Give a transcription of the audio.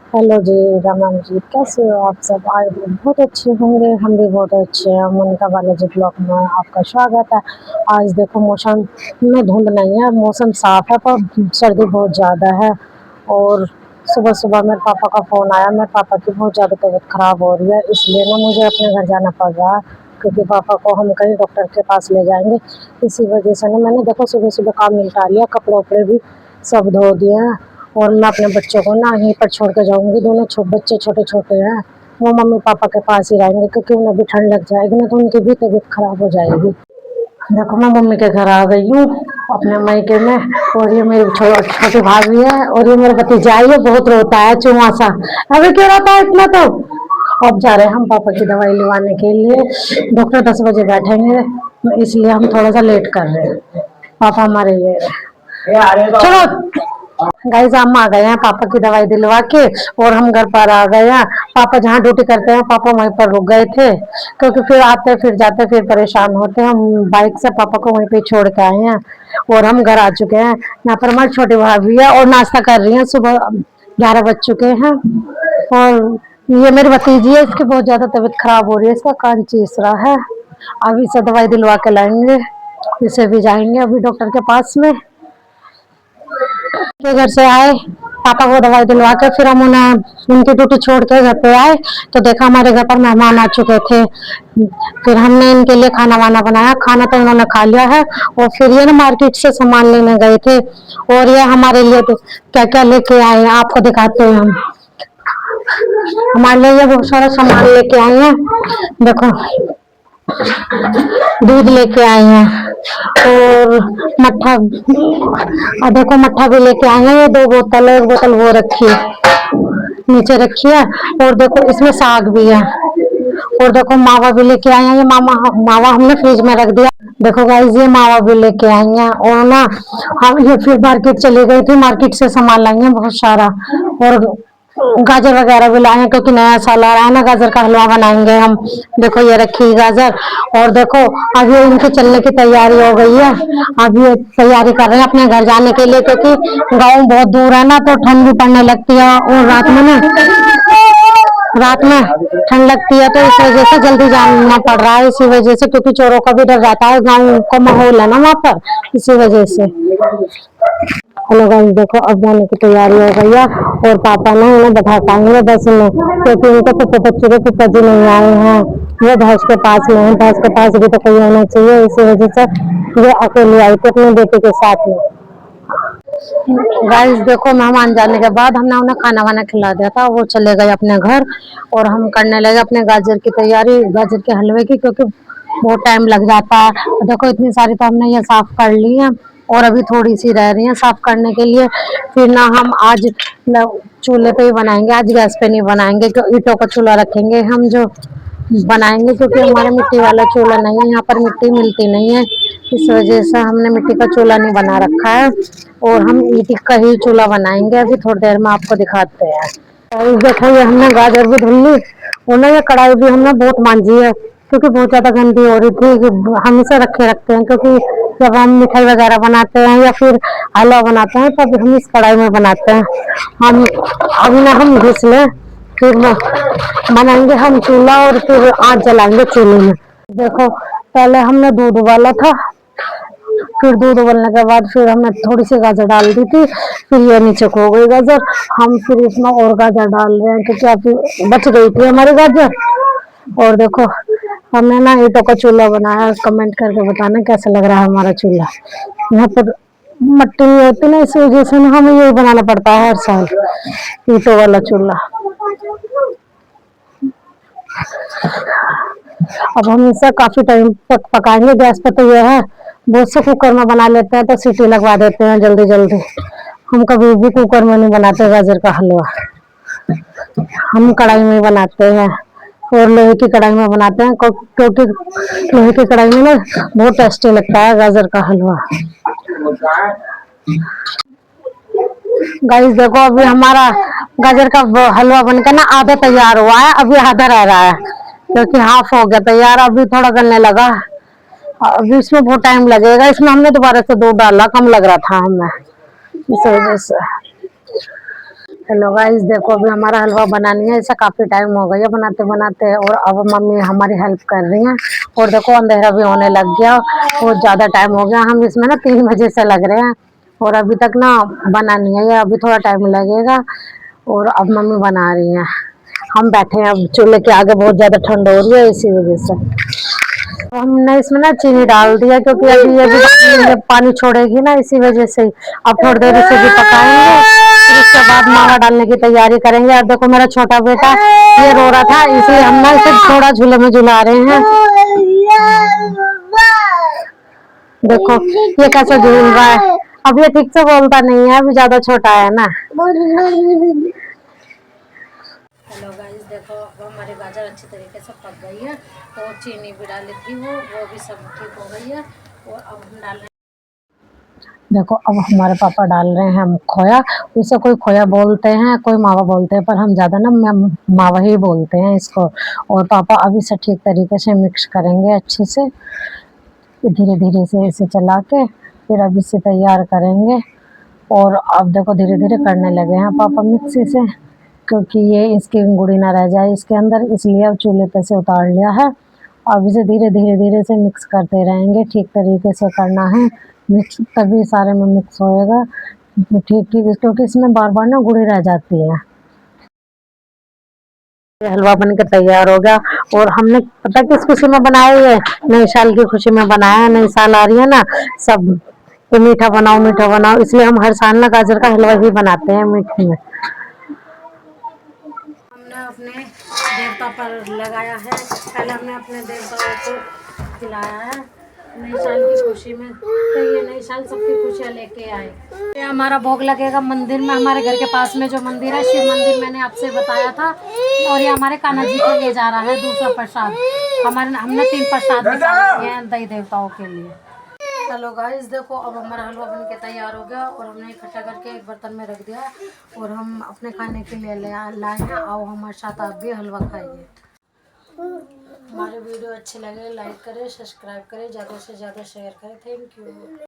Hello जी, राम राम जी। कैसे हो आप सब? आए दिन बहुत अच्छे होंगे, हम भी बहुत अच्छे हैं। मोनिका बालाजी ब्लॉग में आपका स्वागत है। आज देखो मौसम में धुंध नहीं है, मौसम साफ है पर सर्दी बहुत ज़्यादा है। और सुबह सुबह मेरे पापा का फ़ोन आया, मेरे पापा की बहुत ज़्यादा तबीयत ख़राब हो रही है, इसलिए ना मुझे अपने घर जाना पड़ रहा है, क्योंकि पापा को हम कहीं डॉक्टर के पास ले जाएंगे। इसी वजह से ना मैंने देखो सुबह सुबह काम निपटा लिया, कपड़े उपड़े भी सब धो दिए हैं। और मैं अपने बच्चों को ना यहीं पर छोड़ के जाऊंगी। दोनों बच्चे छोटे छोटे हैं, वो मम्मी पापा के पास ही रहेंगे, क्योंकि उन्हें भी ठंड लग जाएगी ना तो उनकी भी तबीयत खराब हो जाएगी। देखो मैं मम्मी के घर आ गई हूँ अपने मायके में। और ये मेरी छोटी भाभी है और ये मेरा भतीजा है, ये बहुत रोता है चुमा सा। अभी क्यों रोता है इतना? तो अब जा रहे हैं हम पापा की दवाई लिवाने के लिए। डॉक्टर 10 बजे बैठेंगे, इसलिए हम थोड़ा सा लेट कर रहे हैं। पापा हमारे ये चलो गाइस, हम आ गए हैं पापा की दवाई दिलवा के और हम घर पर आ गए हैं। पापा जहाँ ड्यूटी करते हैं पापा वहीं पर रुक गए थे, क्योंकि फिर आते फिर जाते फिर परेशान होते हैं। हम बाइक से पापा को वहीं पे छोड़ के आए हैं और हम घर आ चुके हैं। यहाँ पर हमारी छोटी भाभी है और नाश्ता कर रही है। सुबह 11 बज चुके हैं। और ये मेरी भतीजी है, इसकी बहुत ज्यादा तबीयत खराब हो रही है, इसका कान चीस रहा है। अभी से दवाई दिलवा के लाएंगे, इसे भी जाएंगे अभी डॉक्टर के पास में। के घर से आए पापा को दवाई दिलवा के, फिर हम उन्हें उनकी ड्यूटी छोड़ के घर पे आए तो देखा हमारे घर पर मेहमान आ चुके थे। फिर हमने इनके लिए खाना वाना बनाया, खाना तो इन्होंने खा लिया है। और फिर ये ना मार्केट से सामान लेने गए थे और ये हमारे लिए क्या क्या लेके आए हैं आपको दिखाते हैं हम। हमारे लिए ये बहुत सारा सामान लेके आए हैं। देखो दूध लेके आए हैं और मट्ठा, और देखो मट्ठा भी लेके आए हैं। ये 2 बोतल है, एक बोतल वो रखी है नीचे रखी है। और देखो इसमें साग भी है। और देखो मावा भी लेके आए हैं, ये मावा हमने फ्रिज में रख दिया। देखो गाइस ये मावा भी लेके आई हैं। और ना हम ये फिर मार्केट चले गए थे, मार्केट से सामान लाएंगे बहुत सारा। और गाजर वगैरह भी लाए हैं, क्योंकि नया साल आ रहा है ना, गाजर का हलवा बनाएंगे हम। देखो ये रखी गाजर। और देखो अभी इनके चलने की तैयारी हो गई है, अभी ये तैयारी कर रहे हैं अपने घर जाने के लिए, क्योंकि गाँव बहुत दूर है ना तो ठंड भी पड़ने लगती है। और रात में ठंड लगती है तो इस वजह से जल्दी जाना पड़ रहा है, इसी वजह से, क्योंकि चोरों का भी डर रहता है, गाँव का माहौल है ना वहाँ पर, इसी वजह से। हेलो गाइस, देखो अब जाने की तैयारी हो गई है और पापा ने उन्हें बैठा पाएंगे बस में, क्योंकि उनके पप्पा बच्चे के पिता जी नहीं आए हैं। वो भैंस के पास में है, भैंस के पास भी तो कोई होना चाहिए, इसी वजह से ये अकेले आई थी अपने बेटे के साथ में। गाइस देखो मेहमान जाने के बाद हमने उन्हें खाना वाना खिला दिया था, वो चले गए अपने घर और हम करने लगे अपने गाजर की तैयारी, गाजर के हलवे की, क्योंकि बहुत टाइम लग जाता है। देखो इतनी सारी तो हमने ये साफ कर ली है और अभी थोड़ी सी रह रही है साफ करने के लिए। फिर ना हम आज चूल्हे पे ही बनाएंगे, आज गैस पे नहीं बनाएंगे, क्योंकि ईंटों का चूल्हा रखेंगे हम जो बनाएंगे, क्योंकि हमारा मिट्टी वाला चूल्हा नहीं है, यहाँ पर मिट्टी मिलती नहीं है, इस वजह से हमने मिट्टी का चूल्हा नहीं बना रखा है और हम ईंट का ही चूल्हा बनाएंगे। अभी थोड़ी देर में आपको दिखाते हैं। और देखो ये हमने गाजर भी धुल ली और ना ये कढ़ाई भी हमने बहुत मांजी है, क्योंकि बहुत ज्यादा गंदी हो रही थी। हम इसे रखे रखते हैं, क्योंकि जब हम मिठाई वगैरह बनाते हैं या फिर हलवा बनाते हैं तब हम इस कढ़ाई में बनाते हैं। हम अभी ना हम घिस ले, फिर बनाएंगे हम चूल्हा और फिर आग जलाएंगे चूल्हे में। देखो पहले हमने दूध उबाला था, फिर दूध उबलने के बाद फिर हमने थोड़ी सी गाजर डाल दी थी, फिर ये नीचे हो गई गाजर। हम फिर इसमें और गाजर डाल रहे हैं, क्योंकि अभी बच गई थी हमारी गाजर। और देखो हमने ना ईंटों का चूल्हा बनाया, कमेंट करके बताना कैसा लग रहा है हमारा चूल्हा। यहाँ पर मट्टी नहीं होती ना, इस वजह से हमें ये बनाना पड़ता है हर साल, ईंटों वाला चूल्हा। अब हम इसे काफी टाइम तक पकाएंगे गैस पर, तो यह है बहुत से कुकर में बना लेते हैं तो सीटी लगवा देते हैं जल्दी जल्दी। हम कभी भी कुकर में नहीं बनाते गाजर का हलवा, हम कढ़ाई में बनाते हैं और लोहे की कढ़ाई में बनाते हैं, क्योंकि लोहे की कढ़ाई में ना बहुत टेस्टी लगता है गाजर का हलवा। गाइस देखो अभी हमारा गाजर का हलवा बनकर ना आधा तैयार हुआ है, अभी आधा रह रहा है, क्योंकि हाफ हो गया तैयार, अभी थोड़ा गलने लगा। अभी इसमें बहुत टाइम लगेगा, इसमें हमने दोबारा से दूध डाला, कम लग रहा था हमें, इस वजह से। हेलो गाइस, देखो अभी हमारा हलवा बनानी है। इसे काफ़ी टाइम हो गया बनाते बनाते, और अब मम्मी हमारी हेल्प कर रही हैं। और देखो अंधेरा भी होने लग गया, और ज़्यादा टाइम हो गया। हम इसमें ना 3 बजे से लग रहे हैं, और अभी तक ना बना नहीं है ये। अभी थोड़ा टाइम लगेगा, और अब मम्मी बना रही हैं। हम बैठे हैं अब चूल्हे के आगे, बहुत ज़्यादा ठंड हो रही है इसी वजह से। तो हमने इसमें ना चीनी डाल दिया, क्योंकि अभी ये भी पानी छोड़ेगी ना, इसी वजह से। अब थोड़ी देर इसे भी पकाएंगे, फिर उसके बाद मावा डालने की तैयारी करेंगे। अब देखो मेरा छोटा बेटा ये रो रहा था, इसलिए हम ना इसे थोड़ा झूले में झुला रहे हैं। देखो ये कैसे झूल रहा है। अब ये ठीक से बोलता नहीं है, अभी ज्यादा छोटा है ना। हेलो गाइस, देखो अब हमारी गाजर अच्छी तरीके से पक गई है, और चीनी भी डाली थी वो भी सब ठीक हो गई है। और अब हम डाल रहे हैं, देखो अब हमारे पापा डाल रहे हैं हम खोया। इसे कोई खोया बोलते हैं, कोई मावा बोलते हैं, पर हम ज़्यादा ना मावा ही बोलते हैं इसको। और पापा अब इसे ठीक तरीके से मिक्स करेंगे अच्छे से, धीरे धीरे से इसे चला के, फिर अब इसे तैयार करेंगे। और अब देखो धीरे धीरे करने लगे हैं पापा मिक्सी से, क्योंकि ये इसकी गुड़ी ना रह जाए इसके अंदर, इसलिए अब चूल्हे पे से उतार लिया है। अब इसे धीरे धीरे धीरे से मिक्स करते रहेंगे, ठीक तरीके से करना है मिक्स, तभी सारे में मिक्स होएगा ठीक ठीक, क्योंकि इसमें बार बार ना गुड़ी रह जाती है। ये हलवा बन के तैयार हो गया, और हमने पता किस खुशी में बनाया, ये नए साल की खुशी में बनाया है। नई साल आ रही है ना, सब तो मीठा बनाओ, इसलिए हम हर साल ना गाजर का हलवा ही बनाते हैं मीठे में। हमने अपने देवता पर लगाया है, पहले हमने अपने देवताओं को खिलाया है नई साल की खुशी में, तो ये नई साल सबकी खुशियाँ लेके आए। ये हमारा भोग लगेगा मंदिर में, हमारे घर के पास में जो मंदिर है, शिव मंदिर, मैंने आपसे बताया था। और ये हमारे कान्हा जी के लिए जा रहा है दूसरा प्रसाद। हमने 3 प्रसाद निकाले हैं दही देवताओं के लिए। हेलो गाइस, देखो अब हमारा हलवा बन के तैयार हो गया, और हमने इकट्ठा करके एक बर्तन में रख दिया, और हम अपने खाने के लिए लाए हैं। आओ हमारे साथ आप भी हलवा खाइए। हमारे वीडियो अच्छे लगे लाइक करें, सब्सक्राइब करें, ज़्यादा से ज़्यादा शेयर करें। Thank you.